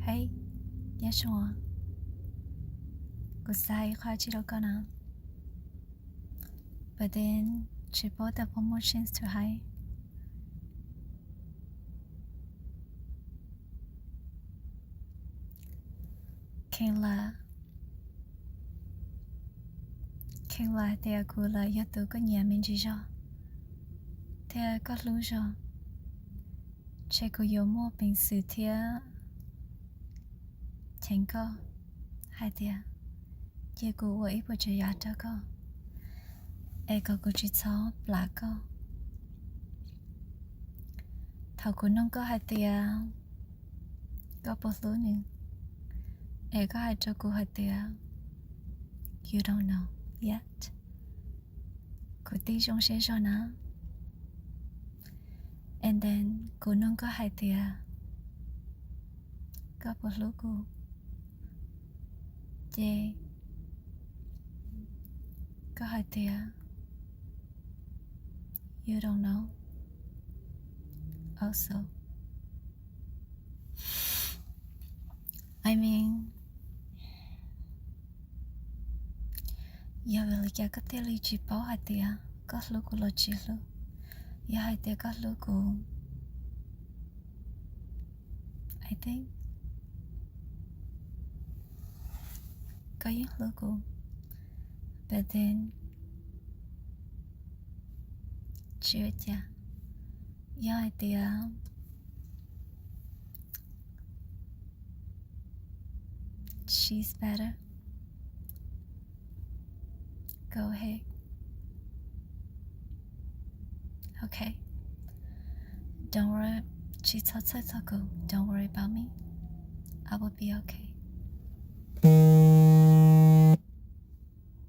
Hey, nhớ xuống. Cô sai khoa chỉ đâu có nào. But then she bought up one more chance to hide. Kayla thì cô là yếu tố có nhà mình chỉ cho. Thì có lưu cho. Chị cô yếu mua bình sự thì chẳng có. Hai thì chị cô ấy bỏ chơi giá cho cô. Ê cô chỉ cho bà cô. Thảo cô nông có hai thì có bỏ lưu nữa. Ê có hai cho cô hai thì you don't know yet. Cô tí trong sẽ cho nó. And then cô nông có hai thì có bỏ lưu cô. Chị có hai thì you don't know also. I mean, giờ về cái cái tên lý chỉ bảo hai thì có lúc cô lo chỉ lúc, giờ hai thì có lúc cô, I think, có những lúc cô, but then chưa cha, giờ hai thì she's better. Go ahead. Okay. Don't worry. She told go. Don't worry about me. I will be okay.